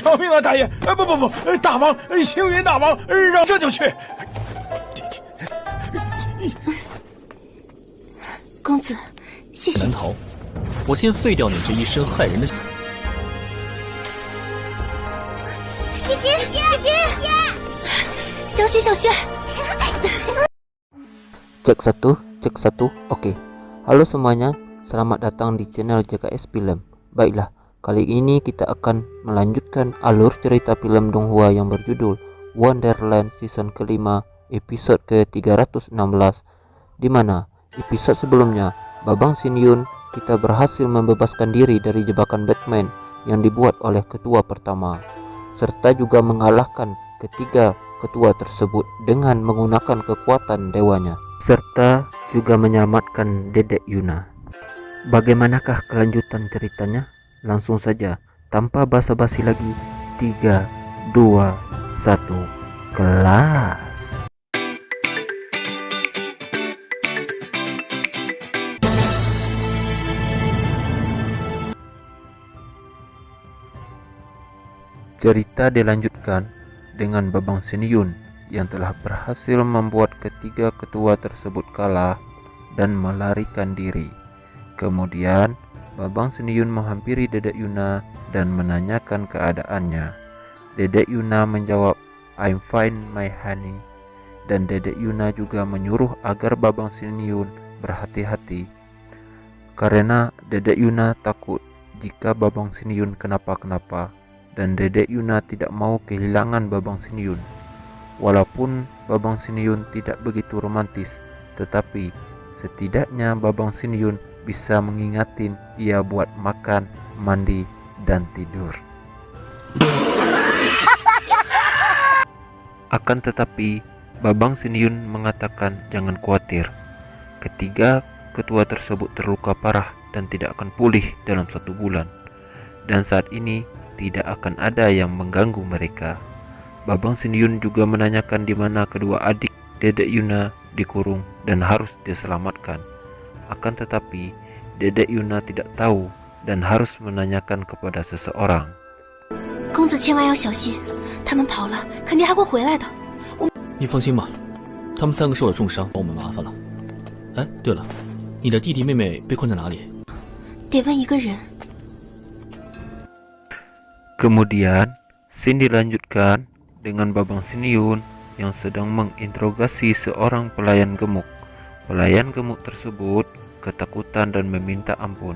饶命啊，大爷！不，大王，星云大王，让这就去。公子，谢谢你。难逃，我先废掉你这一身害人的。姐，小雪。Cek satu, oke. Halo semuanya, selamat datang di channel JKS Film. Baiklah, kali ini kita akan melanjutkan alur cerita film Donghua yang berjudul Wonderland season kelima, episode ke-316, di mana episode sebelumnya Babang Shin-yun kita berhasil membebaskan diri dari jebakan Batman yang dibuat oleh ketua pertama, serta juga mengalahkan ketiga ketua tersebut dengan menggunakan kekuatan dewanya, serta juga menyelamatkan Dedek Yuna. Bagaimanakah kelanjutan ceritanya? Langsung saja, tanpa basa-basi lagi. 3, 2, 1, kelas. Cerita dilanjutkan dengan Babang Shin-yun yang telah berhasil membuat ketiga ketua tersebut kalah dan melarikan diri. Kemudian Babang Shin-yun menghampiri Dedek Yuna dan menanyakan keadaannya. Dedek Yuna menjawab, "I'm fine my honey." Dan Dedek Yuna juga menyuruh agar Babang Shin-yun berhati-hati, karena Dedek Yuna takut jika Babang Shin-yun kenapa-kenapa, dan Dedek Yuna tidak mau kehilangan Babang Shin-yun. Walaupun Babang Shin-yun tidak begitu romantis, tetapi setidaknya Babang Shin-yun bisa mengingatin ia buat makan, mandi, dan tidur. Akan tetapi, Babang Shin-yun mengatakan jangan khawatir. Ketiga ketua tersebut terluka parah dan tidak akan pulih dalam 1 bulan. Dan saat ini tidak akan ada yang mengganggu mereka. Babang Shin-yun juga menanyakan di mana kedua adik Dedek Yuna dikurung dan harus diselamatkan. Akan tetapi Dedek Yuna tidak tahu dan harus menanyakan kepada seseorang. 公子千万要小心，他们跑了，肯定还会回来的。你放心吧，他们3个受了重伤，帮我们麻烦了。哎，对了，你的弟弟妹妹被困在哪里？得问一个人。 Kemudian scene dilanjutkan dengan Babang Shin-yun yang sedang menginterogasi seorang pelayan gemuk. Pelayan gemuk tersebut ketakutan dan meminta ampun.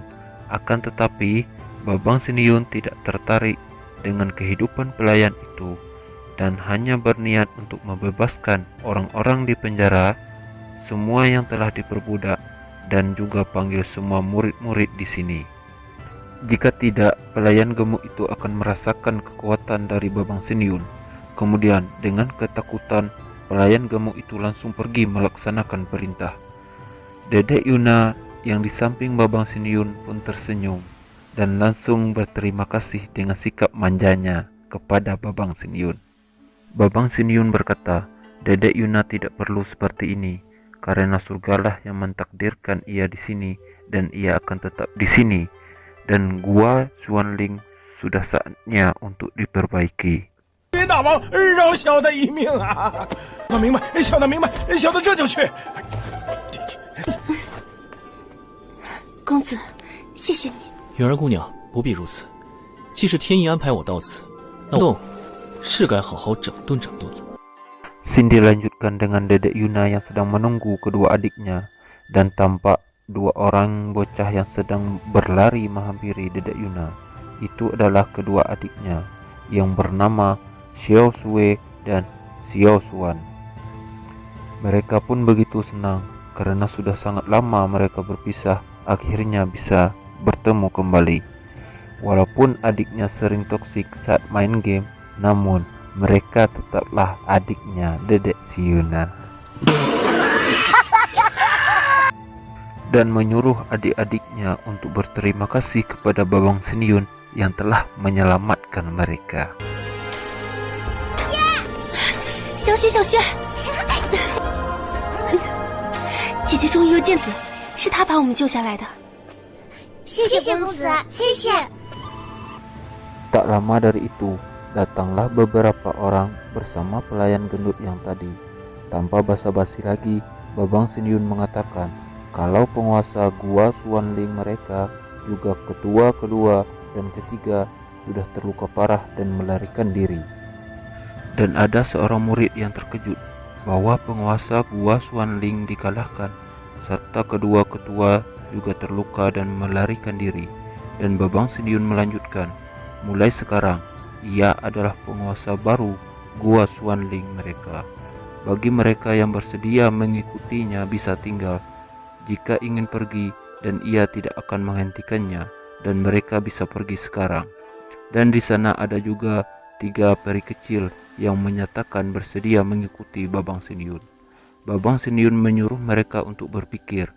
Akan tetapi Babang Shin-yun tidak tertarik dengan kehidupan pelayan itu dan hanya berniat untuk membebaskan orang-orang di penjara, semua yang telah diperbudak, dan juga panggil semua murid-murid di sini. Jika tidak, pelayan gemuk itu akan merasakan kekuatan dari Babang Shin-yun. Kemudian dengan ketakutan, pelayan gemuk itu langsung pergi melaksanakan perintah. Dedek Yuna yang di samping Babang Shin-yun pun tersenyum dan langsung berterima kasih dengan sikap manjanya kepada Babang Shin-yun. Babang Shin-yun berkata, Dedek Yuna tidak perlu seperti ini, karena surgalah yang mentakdirkan ia di sini dan ia akan tetap di sini. Dan gua Xuanling sudah saatnya untuk diperbaiki. 大王，饶小的一命啊！小的明白，小的这就去。公子，谢谢你。云儿姑娘不必如此，既是天意安排我到此，那我是该好好整顿整顿了。Scene dilanjutkan dengan Dedek Yuna yang sedang menunggu kedua adiknya dan tampak 2 orang bocah yang sedang berlari menghampiri Dedek Yuna. Itu adalah kedua adiknya yang bernama Xiao Sui dan Xiao Xuan. Mereka pun begitu senang karena sudah sangat lama mereka berpisah, akhirnya bisa bertemu kembali. Walaupun adiknya sering toksik saat main game, namun mereka tetaplah adiknya Dedek Yuna. Dan menyuruh adik-adiknya untuk berterima kasih kepada Babang Shin-yun yang telah menyelamatkan mereka. 小雪，姐姐终于又见子，是她把我们救下来的。谢谢公子，谢谢。 Tak lama dari itu, datanglah beberapa orang bersama pelayan gendut yang tadi. Tanpa basa-basi lagi, Babang Sindiyun mengatakan kalau penguasa gua Suanling mereka, juga ketua kedua dan ketiga, sudah terluka parah dan melarikan diri. Dan ada seorang murid yang terkejut bahwa penguasa gua Suanling dikalahkan, serta kedua ketua juga terluka dan melarikan diri. Dan Babang Sindiyun melanjutkan, mulai sekarang ia adalah penguasa baru gua Suanling mereka. Bagi mereka yang bersedia mengikutinya bisa tinggal jika ingin pergi, dan ia tidak akan menghentikannya, dan mereka bisa pergi sekarang. Dan di sana ada juga 3 peri kecil yang menyatakan bersedia mengikuti Babang Sindiyun. Babang Sindiyun menyuruh mereka untuk berpikir.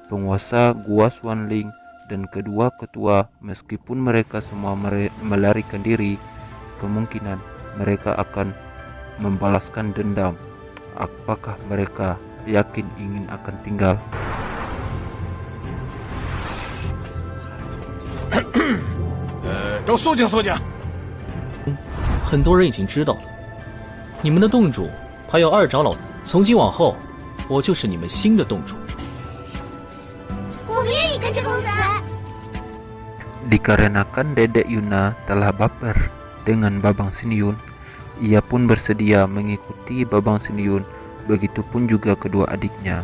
Penguasa gua Suanling dan kedua ketua, meskipun mereka semua melarikan diri, kemungkinan mereka akan membalaskan dendam. Apakah mereka yakin ingin akan tinggal? 都肃静肃静。很多人已经知道了，你们的洞主他要2长老，从今往后，我就是你们新的洞主。我们愿意跟着公子。 Dikarenakan Dedek Yuna telah baper dengan Babang Sindiyun, ia pun bersedia mengikuti Babang Sindiyun, begitupun juga kedua adiknya.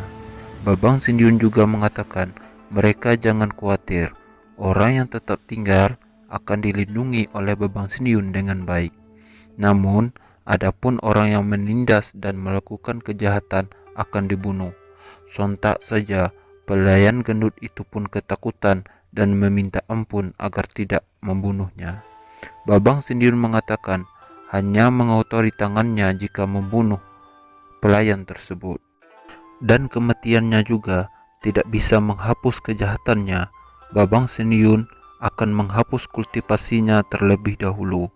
Babang Sindiyun juga mengatakan mereka jangan khawatir, orang yang tetap tinggal akan dilindungi oleh Babang Sindiyun dengan baik. Namun, adapun orang yang menindas dan melakukan kejahatan akan dibunuh. Sontak saja pelayan gendut itu pun ketakutan dan meminta ampun agar tidak membunuhnya. Babang Sindiyun mengatakan hanya mengotori tangannya jika membunuh pelayan tersebut, dan kematiannya juga tidak bisa menghapus kejahatannya. Babang Sindiyun akan menghapus kultivasinya terlebih dahulu.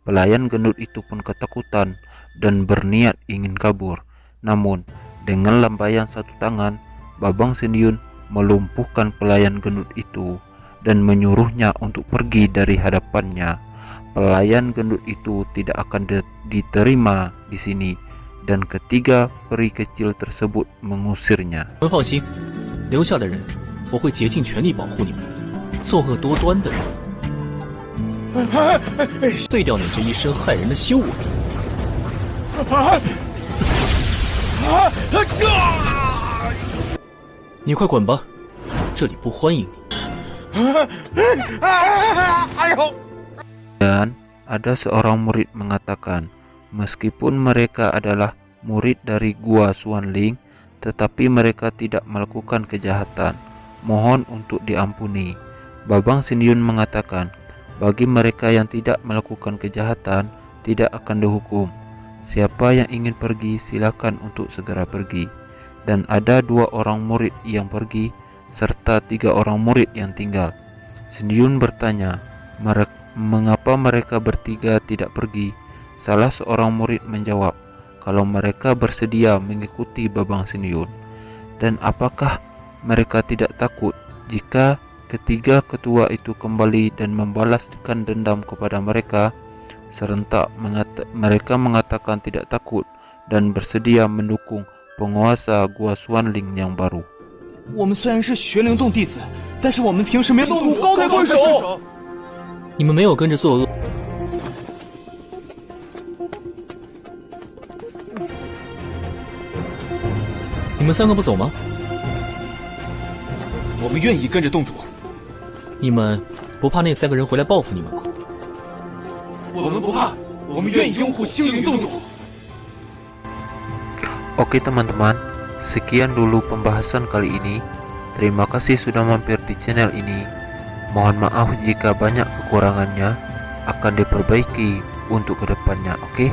Pelayan gendut itu pun ketakutan dan berniat ingin kabur. Namun, dengan lambaian satu tangan, Babang Sindiyun melumpuhkan pelayan gendut itu dan menyuruhnya untuk pergi dari hadapannya. Pelayan gendut itu tidak akan diterima di sini, dan ketiga peri kecil tersebut mengusirnya. 你们放心，留下的人我会竭尽全力保护你们。作恶多端的人，废掉你这一身害人的修为。你快滚吧，这里不欢迎你。 Dan ada seorang murid mengatakan, meskipun mereka adalah murid dari gua Suanling, tetapi mereka tidak melakukan kejahatan. Mohon untuk diampuni. Babang Sindiyun mengatakan, bagi mereka yang tidak melakukan kejahatan, tidak akan dihukum. Siapa yang ingin pergi, silakan untuk segera pergi. Dan ada 2 orang murid yang pergi, serta 3 orang murid yang tinggal. Sindiyun bertanya, mengapa mereka bertiga tidak pergi? Salah seorang murid menjawab, kalau mereka bersedia mengikuti Babang Sindiyun. Dan apakah mereka tidak takut jika ketiga ketua itu kembali dan membalaskan dendam kepada mereka? Serentak mereka mengatakan tidak takut dan bersedia mendukung penguasa gua Suanling yang baru. 我们虽然是玄灵洞弟子，但是我们平时没洞主高抬贵手。你们没有跟着作恶，你们3个不走吗？我们愿意跟着洞主。你们不怕那3个人回来报复你们吗？我们不怕，我们愿意拥护星灵洞主。 Oke teman-teman, sekian dulu pembahasan kali ini. Terima kasih sudah mampir di channel ini. Mohon maaf jika banyak kekurangannya, akan diperbaiki untuk kedepannya. Oke,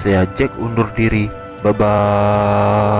saya Jack undur diri. Bye bye.